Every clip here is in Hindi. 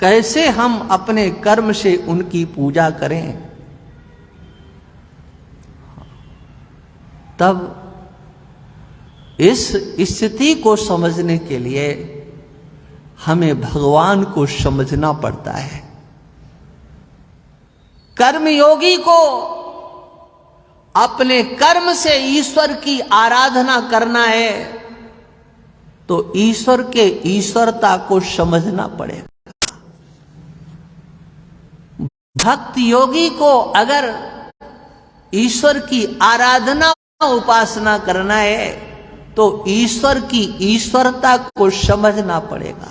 कैसे हम अपने कर्म से उनकी पूजा करें। तब इस स्थिति को समझने के लिए हमें भगवान को समझना पड़ता है। कर्मयोगी को अपने कर्म से ईश्वर की आराधना करना है तो ईश्वर के ईश्वरता को समझना पड़ेगा। भक्ति योगी को अगर ईश्वर की आराधना उपासना करना है तो ईश्वर की ईश्वरता को समझना पड़ेगा।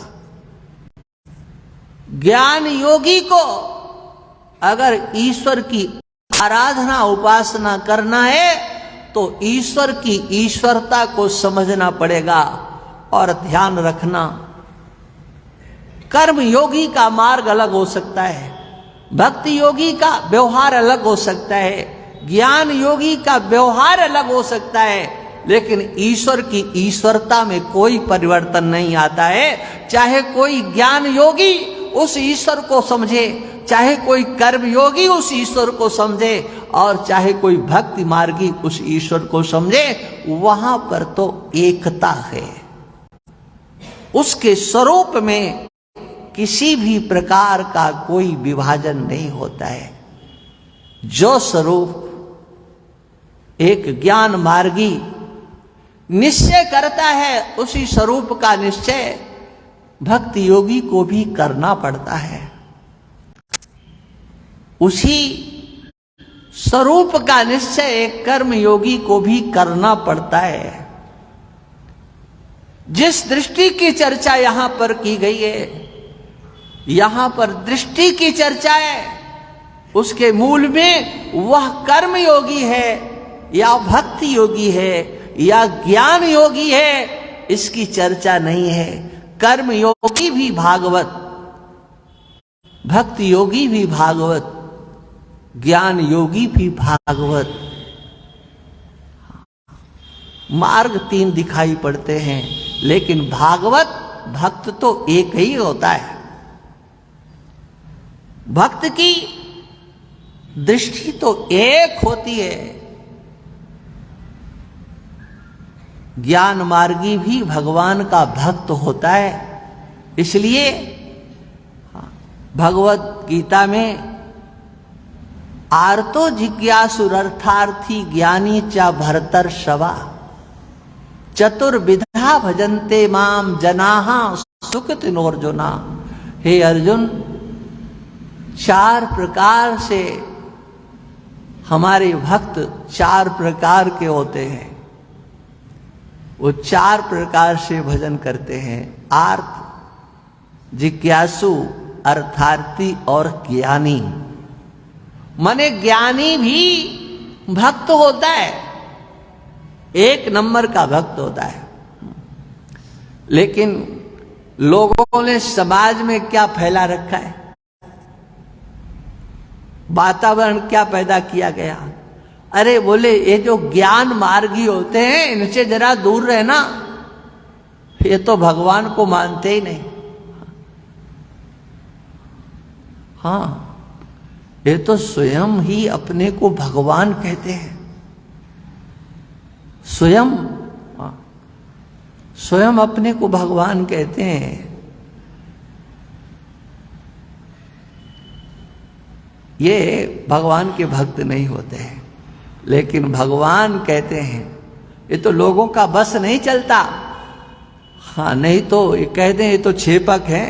ज्ञान योगी को अगर ईश्वर की आराधना उपासना करना है तो ईश्वर की ईश्वरता को समझना पड़ेगा। और ध्यान रखना, कर्म योगी का मार्ग अलग हो सकता है, भक्ति योगी का व्यवहार अलग हो सकता है, ज्ञान योगी का व्यवहार अलग हो सकता है, लेकिन ईश्वर की ईश्वरता में कोई परिवर्तन नहीं आता है। चाहे कोई ज्ञान योगी उस ईश्वर को समझे, चाहे कोई कर्म योगी उस ईश्वर को समझे, और चाहे कोई भक्ति मार्गी उस ईश्वर को समझे, वहां पर तो एकता है। उसके स्वरूप में किसी भी प्रकार का कोई विभाजन नहीं होता है। जो स्वरूप एक ज्ञान मार्गी निश्चय करता है, उसी स्वरूप का निश्चय भक्ति योगी को भी करना पड़ता है। उसी स्वरूप का निश्चय एक कर्म योगी को भी करना पड़ता है। जिस दृष्टि की चर्चा यहां पर की गई है, यहां पर दृष्टि की चर्चा है, उसके मूल में वह कर्म योगी है या भक्ति योगी है या ज्ञान योगी है, इसकी चर्चा नहीं है। कर्म योगी भी भागवत, भक्ति योगी भी भागवत, ज्ञान योगी भी भागवत। मार्ग तीन दिखाई पड़ते हैं, लेकिन भागवत भक्त तो एक ही होता है। भक्त की दृष्टि तो एक होती है। ज्ञान मार्गी भी भगवान का भक्त होता है। इसलिए भगवत गीता में आर्तो जिज्ञासुरर्थार्थी ज्ञानी च भरतर्षभा चतुर्विधा भजन्ते माम जनाः सुकृतिनोर्जुना। हे अर्जुन, चार प्रकार से हमारे भक्त चार प्रकार के होते हैं। वो चार प्रकार से भजन करते हैं, आर्त, जिज्ञासु, अर्थार्थी और ज्ञानी। माने ज्ञानी भी भक्त होता है, एक नंबर का भक्त होता है। लेकिन लोगों ने समाज में क्या फैला रखा है, वातावरण क्या पैदा किया गया। अरे बोले ये जो ज्ञान मार्गी होते हैं इनसे जरा दूर रहना, ये तो भगवान को मानते ही नहीं। हाँ, ये तो स्वयं ही अपने को भगवान कहते हैं। स्वयं अपने को भगवान कहते हैं। ये भगवान के भक्त नहीं होते हैं, लेकिन भगवान कहते हैं। ये तो लोगों का बस नहीं चलता। हाँ, नहीं तो ये कहते हैं ये तो छेपक हैं,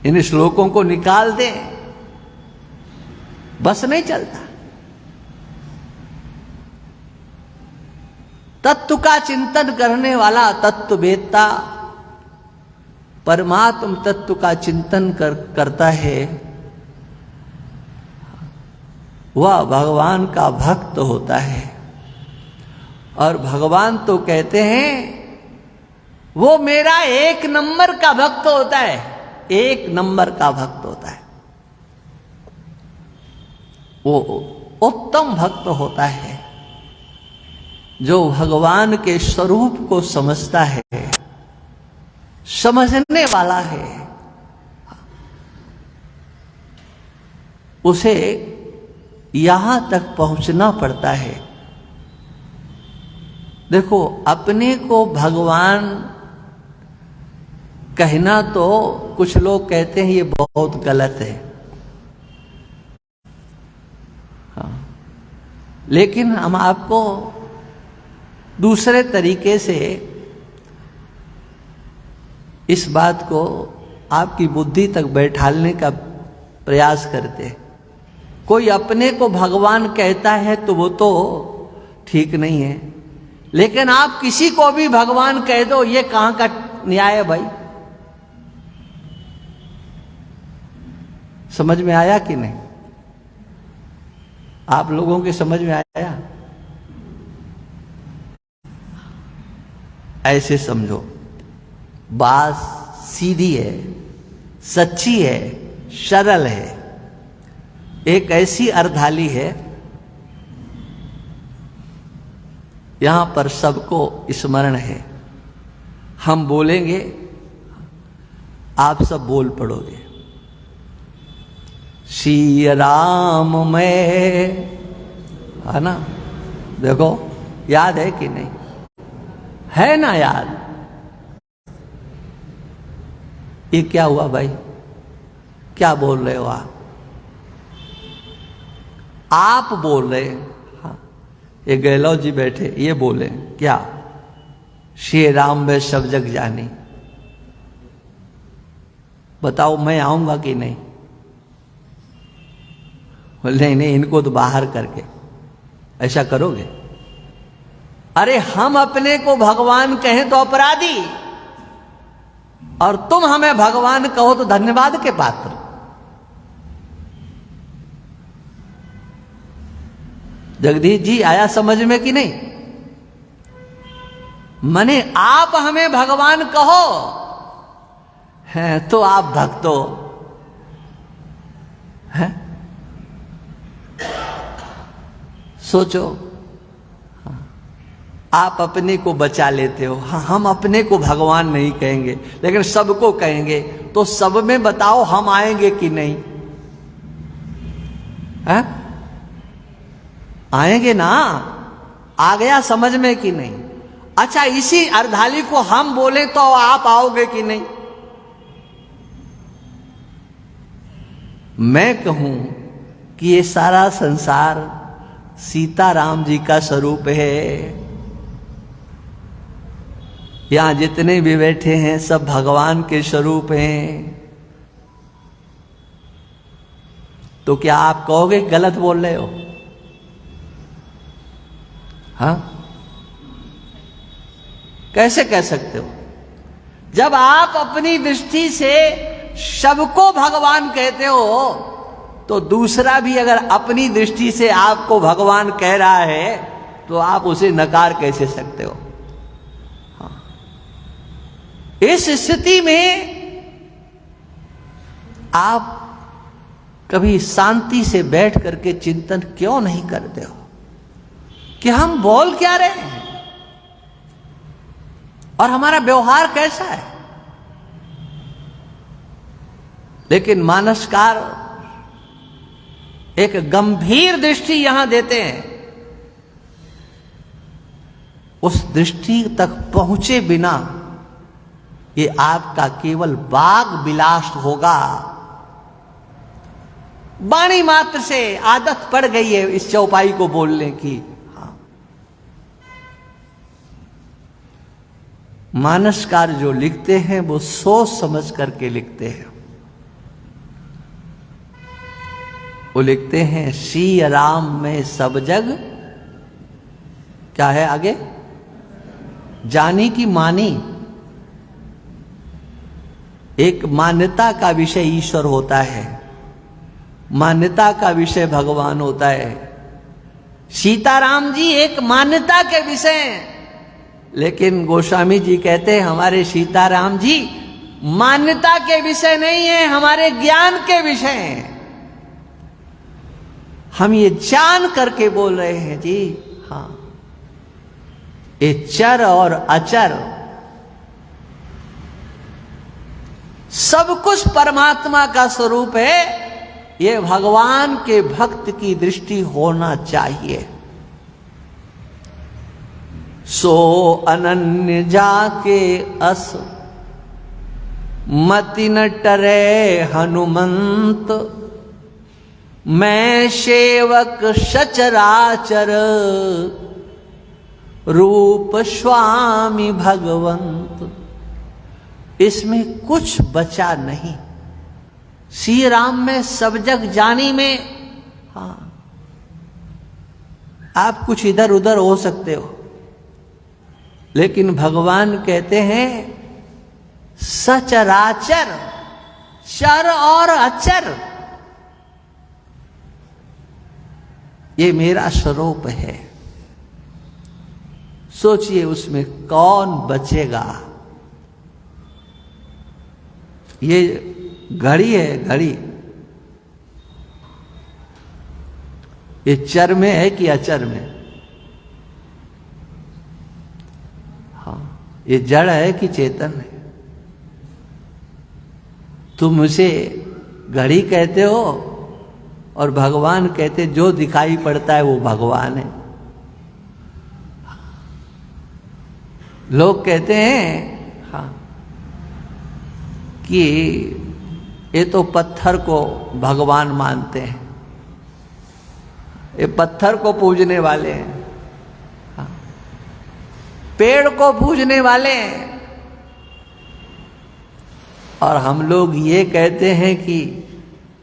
इन श्लोकों को निकाल दें, बस नहीं चलता। तत्व का चिंतन करने वाला तत्ववेत्ता परमात्म तत्व का चिंतन करता है, वह भगवान का भक्त होता है। और भगवान तो कहते हैं वो मेरा एक नंबर का भक्त होता है, एक नंबर का भक्त होता है। वो उत्तम भक्त होता है जो भगवान के स्वरूप को समझता है। समझने वाला है, उसे यहां तक पहुंचना पड़ता है। देखो, अपने को भगवान कहना तो कुछ लोग कहते हैं ये बहुत गलत है, हाँ, लेकिन हम आपको दूसरे तरीके से इस बात को आपकी बुद्धि तक बैठालने का प्रयास करते हैं। कोई अपने को भगवान कहता है तो वो तो ठीक नहीं है, लेकिन आप किसी को भी भगवान कह दो, ये कहां का न्याय है भाई? समझ में आया कि नहीं? आप लोगों के समझ में आया? ऐसे समझो, बात सीधी है, सच्ची है, सरल है। एक ऐसी अर्धाली है, यहां पर सबको स्मरण है। हम बोलेंगे, आप सब बोल पड़ोगे। श्री राम में, है ना? देखो, याद है कि नहीं? है ना याद? ये क्या हुआ भाई? क्या बोल रहे हो आप? आप बोल रहे हैं, हाँ, ये गहलोत जी बैठे, ये बोले क्या? श्री राम में सब जग जानी। बताओ, मैं आऊंगा कि नहीं? नहीं नहीं, इनको तो बाहर करके ऐसा करोगे? अरे, हम अपने को भगवान कहें तो अपराधी, और तुम हमें भगवान कहो तो धन्यवाद के पात्र। जगदीश जी, आया समझ में कि नहीं? मने आप हमें भगवान कहो हैं तो आप भक्त हो, हैं? सोचो, आप अपने को बचा लेते हो। हाँ, हम अपने को भगवान नहीं कहेंगे, लेकिन सबको कहेंगे, तो सब में बताओ हम आएंगे कि नहीं? है? आएंगे ना? आ गया समझ में कि नहीं? अच्छा, इसी अर्धाली को हम बोले तो आप आओगे कि नहीं? मैं कहूं कि ये सारा संसार सीताराम जी का स्वरूप है। यहां जितने भी बैठे हैं सब भगवान के स्वरूप हैं। तो क्या आप कहोगे गलत बोल रहे हो? हाँ, कैसे कह सकते हो? जब आप अपनी दृष्टि से सबको भगवान कहते हो, तो दूसरा भी अगर अपनी दृष्टि से आपको भगवान कह रहा है तो आप उसे नकार कैसे सकते हो? हाँ। इस स्थिति में आप कभी शांति से बैठ करके चिंतन क्यों नहीं करते हो कि हम बोल क्या रहे हैं और हमारा व्यवहार कैसा है? लेकिन मानसकार एक गंभीर दृष्टि यहां देते हैं। उस दृष्टि तक पहुंचे बिना ये आपका केवल वाग विलास होगा। वाणी मात्र से आदत पड़ गई है इस चौपाई को बोलने की। हाँ। मानसकार जो लिखते हैं वो सोच समझ करके लिखते हैं। वो लिखते हैं, श्री राम में सब जग, क्या है आगे? जानी की मानी। एक मान्यता का विषय ईश्वर होता है, मान्यता का विषय भगवान होता है। सीताराम जी एक मान्यता के विषय हैं, लेकिन गोस्वामी जी कहते हैं हमारे सीताराम जी मान्यता के विषय नहीं है, हमारे ज्ञान के विषय हैं। हम ये जान करके बोल रहे हैं जी। हाँ, ये चर और अचर सब कुछ परमात्मा का स्वरूप है, ये भगवान के भक्त की दृष्टि होना चाहिए। सो अनन्य जाके अस मति न टरे हनुमंत, मैं सेवक सचराचर रूप स्वामी भगवंत। इसमें कुछ बचा नहीं। श्री राम में सब जग जानी में, हाँ, आप कुछ इधर उधर हो सकते हो, लेकिन भगवान कहते हैं सचराचर, चर और अचर, ये मेरा स्वरूप है। सोचिए उसमें कौन बचेगा। ये घड़ी है, घड़ी, ये चर में है कि अचर में? हाँ, ये जड़ है कि चेतन है? तुम उसे घड़ी कहते हो और भगवान कहते जो दिखाई पड़ता है वो भगवान है। लोग कहते हैं हाँ कि ये तो पत्थर को भगवान मानते हैं, ये पत्थर को पूजने वाले हैं, हाँ, पेड़ को पूजने वाले हैं। और हम लोग ये कहते हैं कि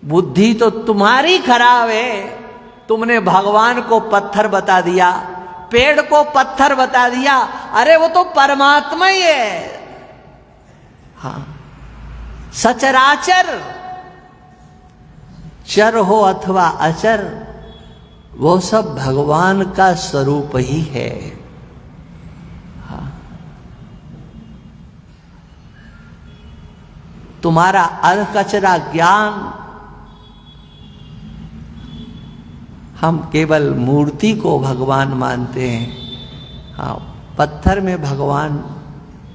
बुद्धि तो तुम्हारी खराब है, तुमने भगवान को पत्थर बता दिया, पेड़ को पत्थर बता दिया। अरे वो तो परमात्मा ही है। हाँ, सचराचर, चर हो अथवा अचर, वो सब भगवान का स्वरूप ही है। हाँ, तुम्हारा अलकचरा ज्ञान, हम केवल मूर्ति को भगवान मानते हैं। हाँ, पत्थर में भगवान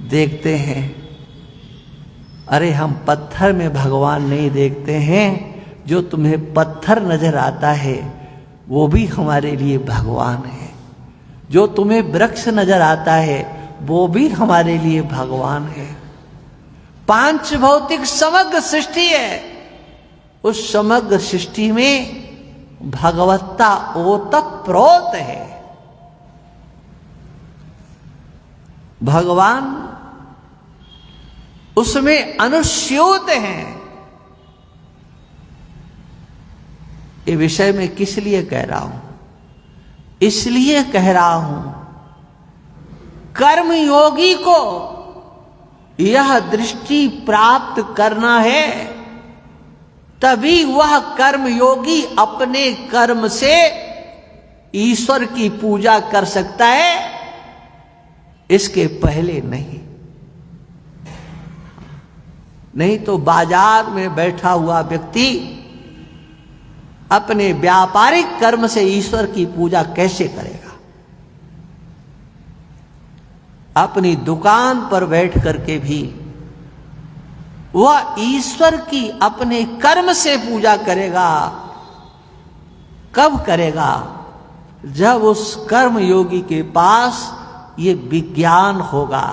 देखते हैं। अरे हम पत्थर में भगवान नहीं देखते हैं, जो तुम्हें पत्थर नजर आता है वो भी हमारे लिए भगवान है। जो तुम्हें वृक्ष नजर आता है वो भी हमारे लिए भगवान है। पांच भौतिक समग्र सृष्टि है, उस समग्र सृष्टि में भगवत्ता ओतप्रोत है। भगवान उसमें अनुस्यूत हैं। ये विषय में किस लिए कह रहा हूं? इसलिए कह रहा हूं, कर्मयोगी को यह दृष्टि प्राप्त करना है, तभी वह कर्मयोगी अपने कर्म से ईश्वर की पूजा कर सकता है, इसके पहले नहीं। नहीं तो बाजार में बैठा हुआ व्यक्ति अपने व्यापारिक कर्म से ईश्वर की पूजा कैसे करेगा? अपनी दुकान पर बैठ करके भी वह ईश्वर की अपने कर्म से पूजा करेगा। कब करेगा? जब उस कर्म योगी के पास ये विज्ञान होगा।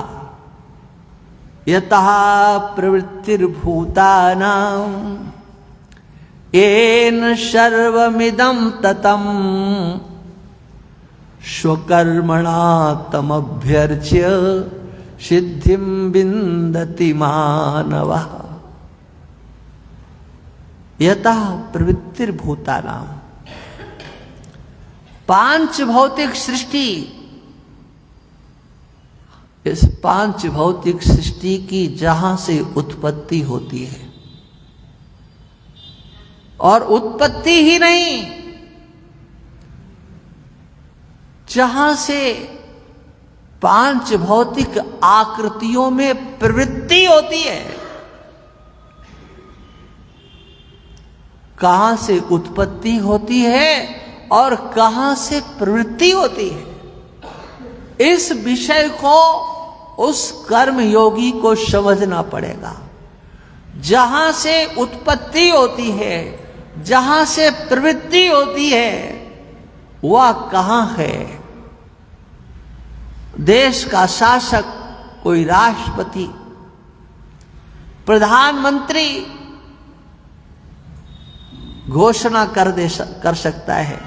यतः प्रवृत्तिर्भूतानां येन सर्वमिदं ततं स्वकर्मणा तमभ्यर्च्य सिद्धिं विन्दति मानवः। यतः प्रवृत्तिर्भूतानां, पांच भौतिक सृष्टि, इस पांच भौतिक सृष्टि की जहां से उत्पत्ति होती है, और उत्पत्ति ही नहीं, जहां से पांच भौतिक आकृतियों में प्रवृत्ति होती है, कहां से उत्पत्ति होती है और कहां से प्रवृत्ति होती है, इस विषय को उस कर्म योगी को समझना पड़ेगा। जहां से उत्पत्ति होती है, जहां से प्रवृत्ति होती है, वह कहां है? देश का शासक, कोई राष्ट्रपति, प्रधानमंत्री घोषणा कर सकता है,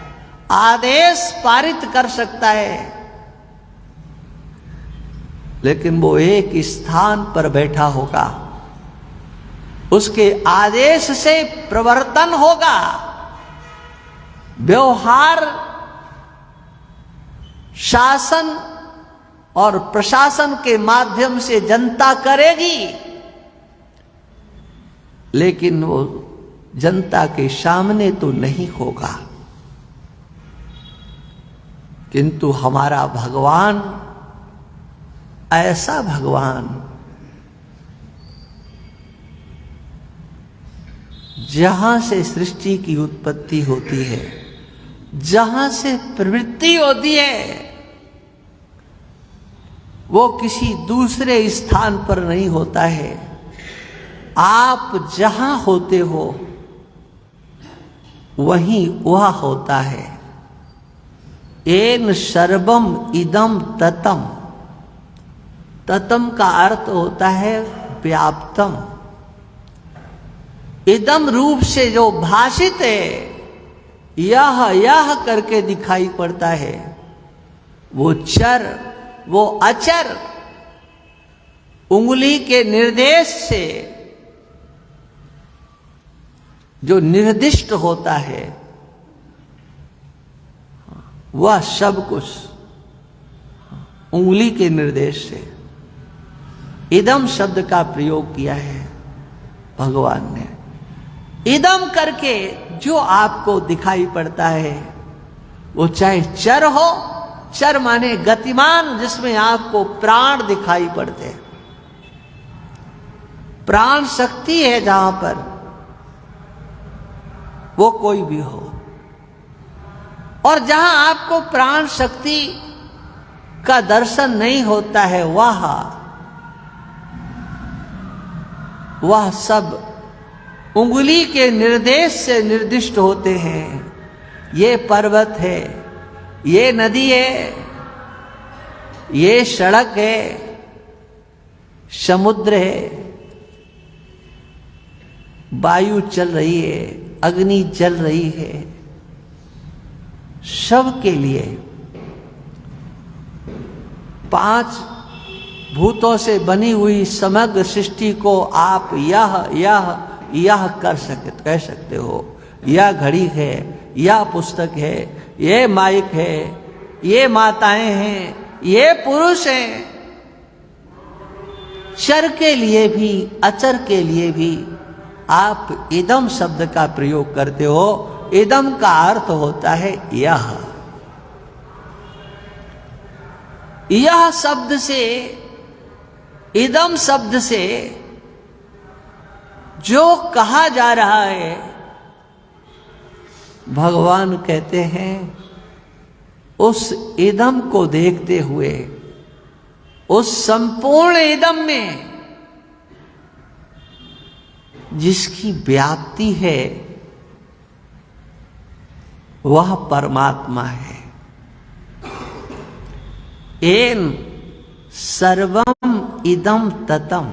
आदेश पारित कर सकता है, लेकिन वो एक स्थान पर बैठा होगा, उसके आदेश से प्रवर्तन होगा, व्यवहार शासन और प्रशासन के माध्यम से जनता करेगी, लेकिन वो जनता के सामने तो नहीं होगा। किंतु हमारा भगवान ऐसा भगवान, जहां से सृष्टि की उत्पत्ति होती है, जहां से प्रवृत्ति होती है, वो किसी दूसरे स्थान पर नहीं होता है। आप जहां होते हो वहीं वह होता है। एन सर्वम इदम ततम। ततम का अर्थ होता है व्याप्तम। इदम रूप से जो भाषित है, यह करके दिखाई पड़ता है, वो चर, वो अचर, उंगली के निर्देश से जो निर्दिष्ट होता है, वह सब कुछ उंगली के निर्देश से इदम शब्द का प्रयोग किया है भगवान ने। इदम करके जो आपको दिखाई पड़ता है, वो चाहे चर हो, चर माने गतिमान, जिसमें आपको प्राण दिखाई पड़ते हैं, प्राण शक्ति है जहां पर, वो कोई भी हो, और जहां आपको प्राण शक्ति का दर्शन नहीं होता है, वह सब उंगली के निर्देश से निर्दिष्ट होते हैं। ये पर्वत है, ये नदी है, ये सड़क है, समुद्र है, वायु चल रही है, अग्नि जल रही है, सब के लिए 5 भूतों से बनी हुई समग्र सृष्टि को आप यह कह सकते हो। यह घड़ी है, यह पुस्तक है, ये माइक है, ये माताएं हैं, ये पुरुष हैं। चर के लिए भी, अचर के लिए भी आप इदम शब्द का प्रयोग करते हो। इदम का अर्थ होता है यह शब्द से, इदम शब्द से जो कहा जा रहा है, भगवान कहते हैं उस इदम को देखते हुए, उस संपूर्ण इदम में जिसकी व्याप्ति है, वह परमात्मा है। एन सर्वम इदम ततम,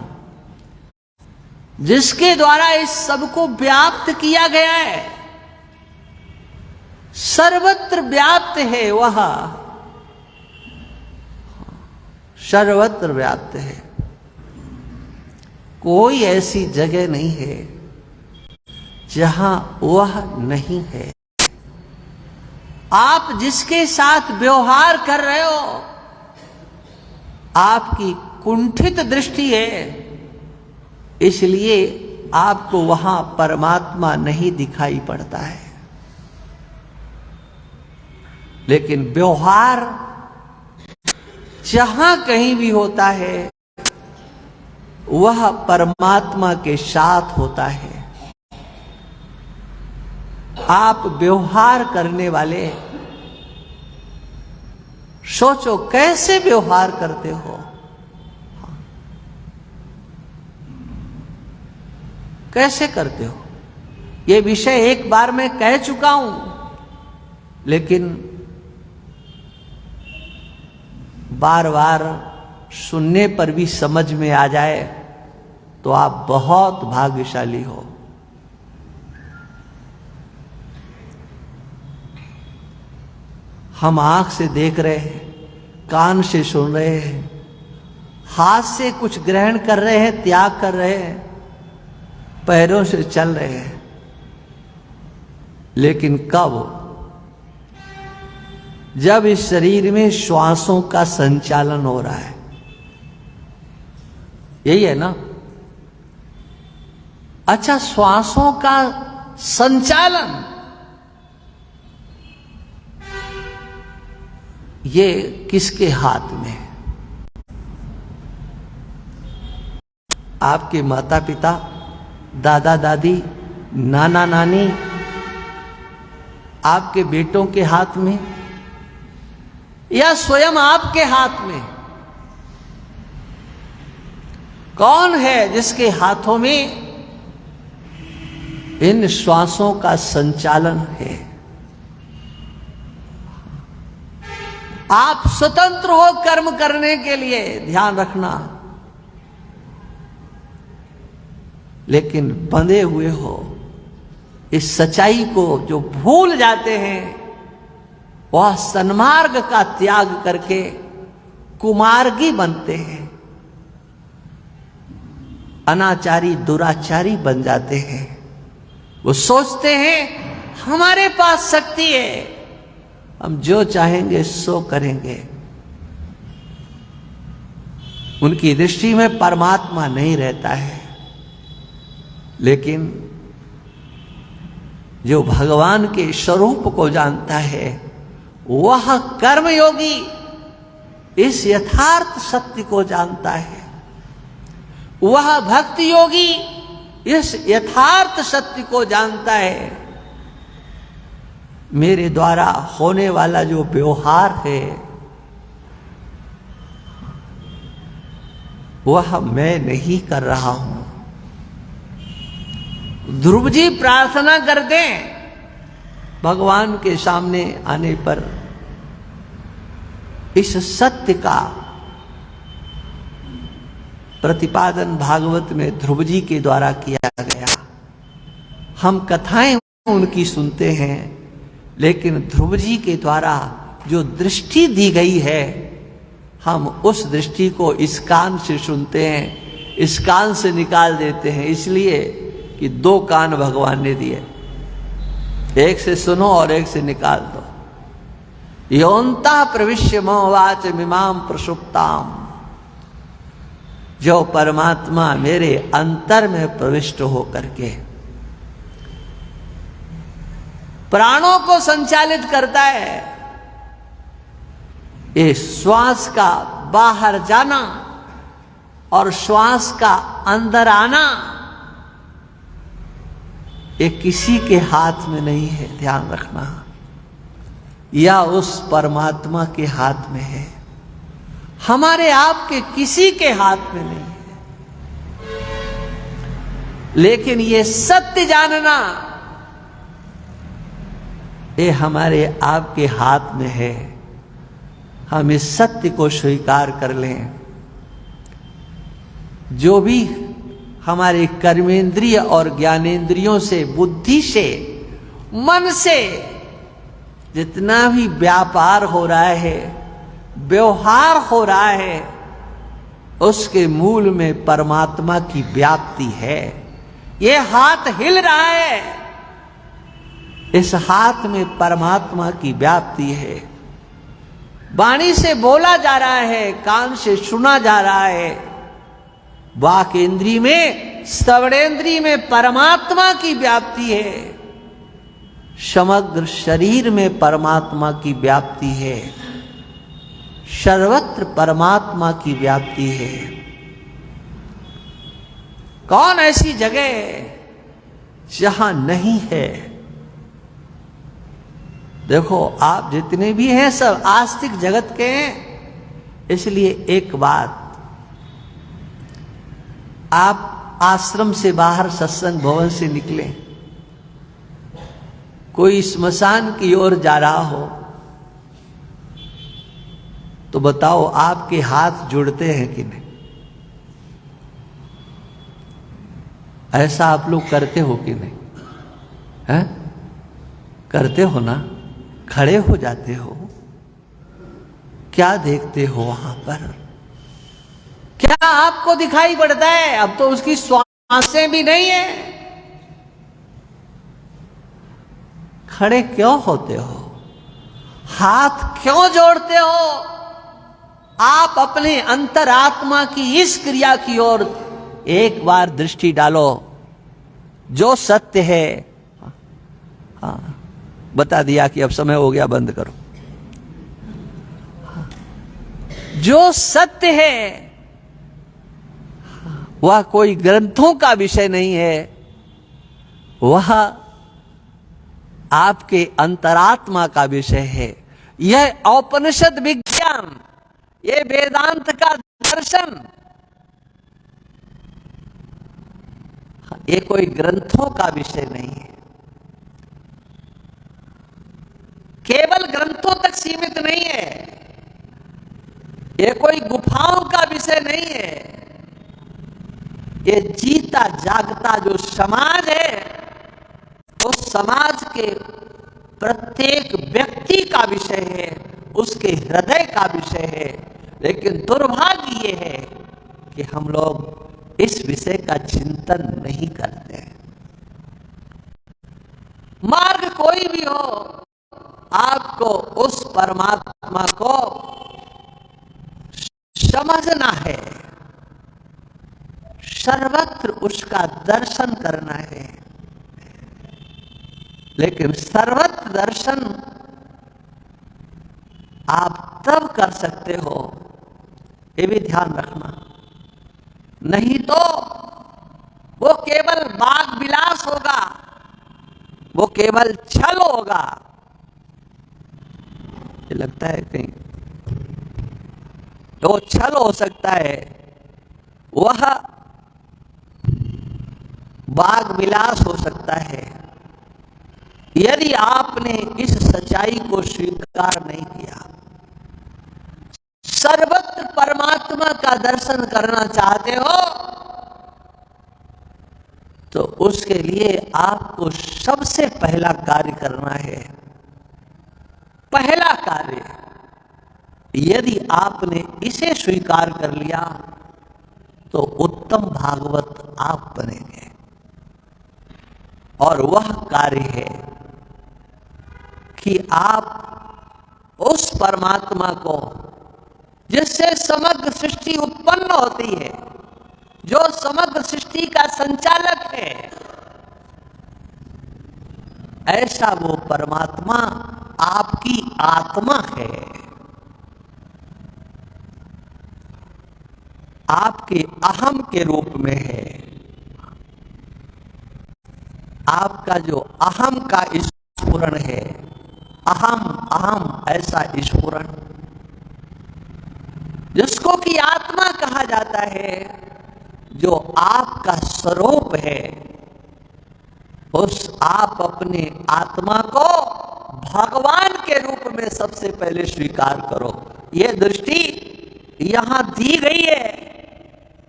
जिसके द्वारा इस सब को व्याप्त किया गया है, सर्वत्र व्याप्त है, वह सर्वत्र व्याप्त है। कोई ऐसी जगह नहीं है जहां वह नहीं है। आप जिसके साथ व्यवहार कर रहे हो, आपकी कुंठित दृष्टि है, इसलिए आपको वहां परमात्मा नहीं दिखाई पड़ता है। लेकिन व्यवहार जहां कहीं भी होता है, वह परमात्मा के साथ होता है। आप व्यवहार करने वाले, सोचो कैसे व्यवहार करते हो। कैसे करते हो? ये विषय एक बार मैं कह चुका हूं, लेकिन बार बार सुनने पर भी समझ में आ जाए तो आप बहुत भाग्यशाली हो। हम आंख से देख रहे हैं, कान से सुन रहे हैं, हाथ से कुछ ग्रहण कर रहे हैं, त्याग कर रहे हैं, पैरों से चल रहे हैं, लेकिन कब? जब इस शरीर में श्वासों का संचालन हो रहा है। यही है ना? अच्छा, श्वासों का संचालन ये किसके हाथ में है? आपके माता पिता, दादा दादी, नाना नानी, आपके बेटों के हाथ में, या स्वयं आपके हाथ में? कौन है जिसके हाथों में इन श्वासों का संचालन है? आप स्वतंत्र हो कर्म करने के लिए, ध्यान रखना, लेकिन बंधे हुए हो। इस सच्चाई को जो भूल जाते हैं, वह सन्मार्ग का त्याग करके कुमार्गी बनते हैं, अनाचारी दुराचारी बन जाते हैं। वो सोचते हैं हमारे पास शक्ति है, हम जो चाहेंगे सो करेंगे। उनकी दृष्टि में परमात्मा नहीं रहता है। लेकिन जो भगवान के स्वरूप को जानता है, वह कर्मयोगी इस यथार्थ सत्य को जानता है। वह भक्ति योगी इस यथार्थ सत्य को जानता है। मेरे द्वारा होने वाला जो व्यवहार है, वह मैं नहीं कर रहा हूं। ध्रुव जी प्रार्थना करते हैं, भगवान के सामने आने पर इस सत्य का प्रतिपादन भागवत में ध्रुव जी के द्वारा किया गया। हम कथाएं उनकी सुनते हैं, लेकिन ध्रुव जी के द्वारा जो दृष्टि दी गई है, हम उस दृष्टि को इस कान से सुनते हैं, इस कान से निकाल देते हैं। इसलिए कि दो कान भगवान ने दिए, एक से सुनो और एक से निकाल दो। योंता प्रविश्य मोहवाच मिमाम प्रसुप्ताम, जो परमात्मा मेरे अंतर में प्रविष्ट होकर के प्राणों को संचालित करता है। ये श्वास का बाहर जाना और श्वास का अंदर आना, ये किसी के हाथ में नहीं है, ध्यान रखना, या उस परमात्मा के हाथ में है। हमारे आपके किसी के हाथ में नहीं है। लेकिन ये सत्य जानना, ये हमारे आपके हाथ में है। हम इस सत्य को स्वीकार कर लें। जो भी हमारे कर्मेंद्रिय और ज्ञानेंद्रियों से, बुद्धि से, मन से जितना भी व्यापार हो रहा है, व्यवहार हो रहा है, उसके मूल में परमात्मा की व्याप्ति है। ये हाथ हिल रहा है, इस हाथ में परमात्मा की व्याप्ति है। वाणी से बोला जा रहा है, कान से सुना जा रहा है, वाक इंद्री में, श्रवणेंद्री में परमात्मा की व्याप्ति है। समग्र शरीर में परमात्मा की व्याप्ति है। सर्वत्र परमात्मा की व्याप्ति है। कौन ऐसी जगह जहां नहीं है? देखो, आप जितने भी हैं सब आस्तिक जगत के हैं। इसलिए एक बात, आप आश्रम से बाहर सत्संग भवन से निकले, कोई स्मशान की ओर जा रहा हो, तो बताओ आपके हाथ जुड़ते हैं कि नहीं? ऐसा आप लोग करते हो कि नहीं? हैं? करते हो ना? खड़े हो जाते हो, क्या देखते हो वहां पर? क्या आपको दिखाई पड़ता है? अब तो उसकी सांसें भी नहीं है। खड़े क्यों होते हो? हाथ क्यों जोड़ते हो? आप अपने अंतरात्मा की इस क्रिया की ओर एक बार दृष्टि डालो। जो सत्य है, हाँ, बता दिया कि अब समय हो गया, बंद करो। जो सत्य है वह कोई ग्रंथों का विषय नहीं है, वह आपके अंतरात्मा का विषय है। यह औपनिषद विज्ञान, यह वेदांत का दर्शन, ये कोई ग्रंथों का विषय नहीं है, केवल ग्रंथों तक सीमित नहीं है, ये कोई गुफाओं का विषय नहीं है। ये जीता जागता जो समाज है, उस समाज के प्रत्येक व्यक्ति का विषय है, उसके हृदय का विषय है। लेकिन दुर्भाग्य ये है कि हम लोग इस विषय का चिंतन नहीं करते। मार्ग कोई भी हो, आपको उस परमात्मा को समझना है, सर्वत्र उसका दर्शन करना है। लेकिन सर्वत्र दर्शन आप तब कर सकते हो, ये भी ध्यान रखना, नहीं तो वो केवल बाग विलास होगा, वो केवल छल होगा। ये लगता है कहीं तो छल हो सकता है, वह बाग विलास हो सकता है, यदि आपने इस सच्चाई को स्वीकार नहीं किया। सर्वत्र परमात्मा का दर्शन करना चाहते हो तो उसके लिए आपको सबसे पहला कार्य करना है। पहला कार्य, यदि आपने इसे स्वीकार कर लिया तो उत्तम भागवत आप बनेंगे। और वह कार्य है कि आप उस परमात्मा को, जिससे समग्र सृष्टि उत्पन्न होती है, जो समग्र सृष्टि का संचालक है, ऐसा वो परमात्मा आपकी आत्मा है, आपके अहम के रूप में है। आपका जो अहम का स्फुरण है, अहम अहम ऐसा स्फुरण, जिसको कि आत्मा कहा जाता है, जो आपका स्वरूप है, उस आप अपने आत्मा को भगवान के रूप में सबसे पहले स्वीकार करो। यह दृष्टि यहां दी गई है।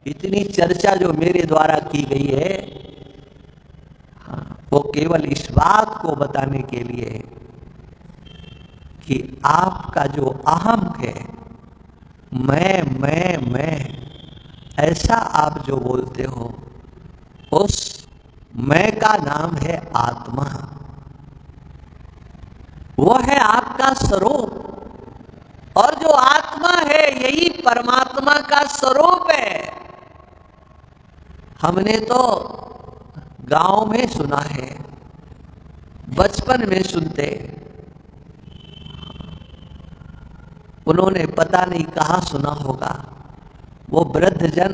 इतनी चर्चा जो मेरे द्वारा की गई है, वो केवल इस बात को बताने के लिए है कि आपका जो अहम है, मैं ऐसा आप जो बोलते हो, उस मैं का नाम है आत्मा। वो है आपका स्वरूप, और जो आत्मा है यही परमात्मा का स्वरूप है। हमने तो गांव में सुना है, बचपन में सुनते, उन्होंने पता नहीं कहाँ सुना होगा, वो वृद्धजन,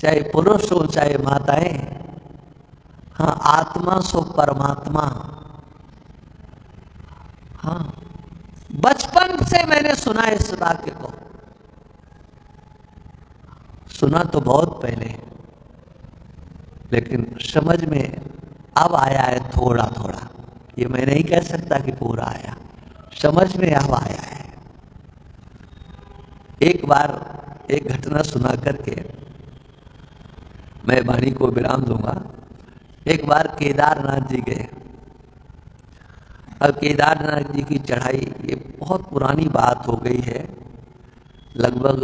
चाहे पुरुष हो चाहे माताएं, हाँ, आत्मा सो परमात्मा। हाँ, बचपन से मैंने सुना इस वाक्य को, सुना तो बहुत पहले, लेकिन समझ में अब आया है थोड़ा थोड़ा। ये मैं नहीं कह सकता कि पूरा आया, समझ में अब आया है। एक बार एक घटना सुना करके मैं वाणी को विराम दूंगा। एक बार केदारनाथ जी गए। अब केदारनाथ जी की चढ़ाई, ये बहुत पुरानी बात हो गई है, लगभग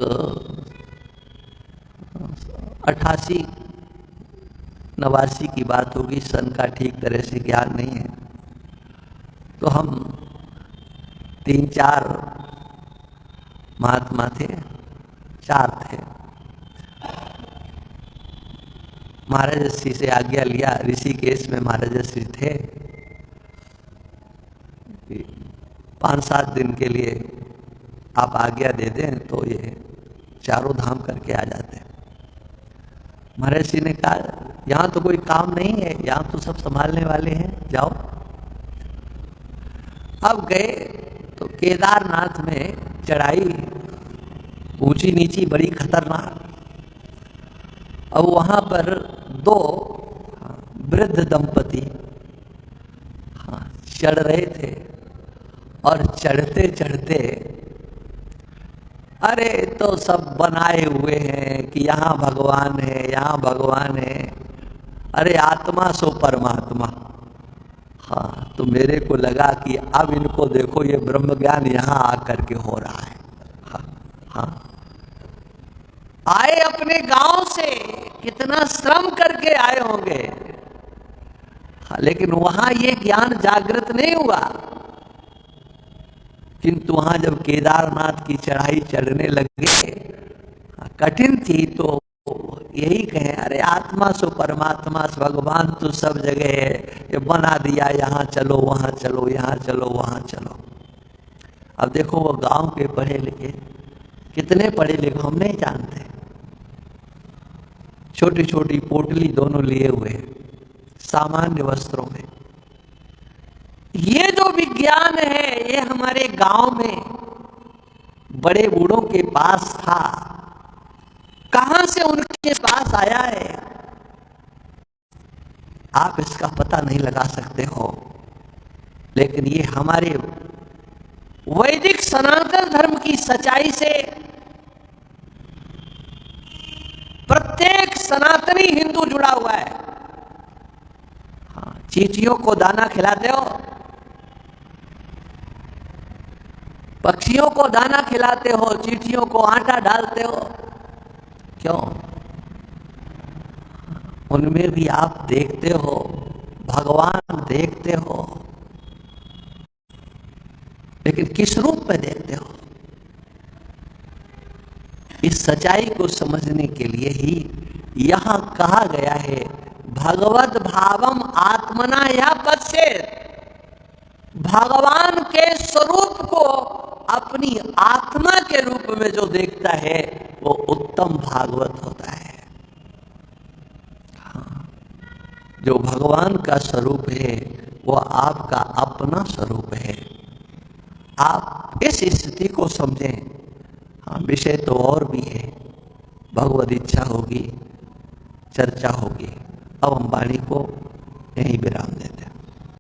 88-89 की बात होगी, सन का ठीक तरह से ज्ञान नहीं है। तो हम 3-4 महात्मा थे, 4 थे। महाराज श्री से आज्ञा लिया, ऋषिकेश में महाराज श्री थे, 5-7 दिन के लिए आप आज्ञा दे दें तो ये चारों धाम करके आ जाते। महाराज श्री ने कहा यहाँ तो कोई काम नहीं है, यहाँ तो सब संभालने वाले हैं, जाओ। अब गए तो केदारनाथ में चढ़ाई ऊंची नीची बड़ी खतरनाक। अब वहां पर 2 वृद्ध दंपति चढ़ रहे थे और चढ़ते चढ़ते अरे तो सब बनाए हुए हैं कि यहाँ भगवान है, यहाँ भगवान है, अरे आत्मा सो परमात्मा। हाँ, तो मेरे को लगा कि अब इनको देखो ये ब्रह्म ज्ञान यहाँ आकर के हो रहा है। हाँ, आए अपने गांव से, कितना श्रम करके आए होंगे, हाँ, लेकिन वहां ये ज्ञान जागृत नहीं हुआ। किंतु वहां जब केदारनाथ की चढ़ाई चढ़ने लगे, कठिन थी, तो यही कहें अरे आत्मा सो परमात्मा, भगवान तो सब जगह है, ये बना दिया, यहाँ चलो वहां चलो, यहाँ चलो वहां चलो। अब देखो वो गांव के पढ़े लिखे, कितने पढ़े लिखे हम नहीं जानते, छोटी छोटी पोटली दोनों लिए हुए, सामान्य वस्त्रों में। ये जो विज्ञान है ये हमारे गांव में बड़े बूढ़ों के पास था, कहां से उनके पास आया है आप इसका पता नहीं लगा सकते हो। लेकिन ये हमारे वैदिक सनातन धर्म की सच्चाई से प्रत्येक सनातनी हिंदू जुड़ा हुआ है। हाँ, चींटियों को दाना खिलाते हो, पक्षियों को दाना खिलाते हो, चींटियों को आटा डालते हो, क्यों? उनमें भी आप देखते हो, भगवान देखते हो, लेकिन किस रूप में देखते हो? इस सच्चाई को समझने के लिए ही यहां कहा गया है भगवत भावम आत्मना या पश्येत्। भगवान के स्वरूप को अपनी आत्मा के रूप में जो देखता है वो उत्तम भागवत होता है। हाँ, जो भगवान का स्वरूप है वो आपका अपना स्वरूप है। आप इस स्थिति को समझें। हाँ, विषय तो और भी है, भगवद इच्छा होगी, चर्चा होगी। अब हम वाणी को यहीं विराम देते हैं।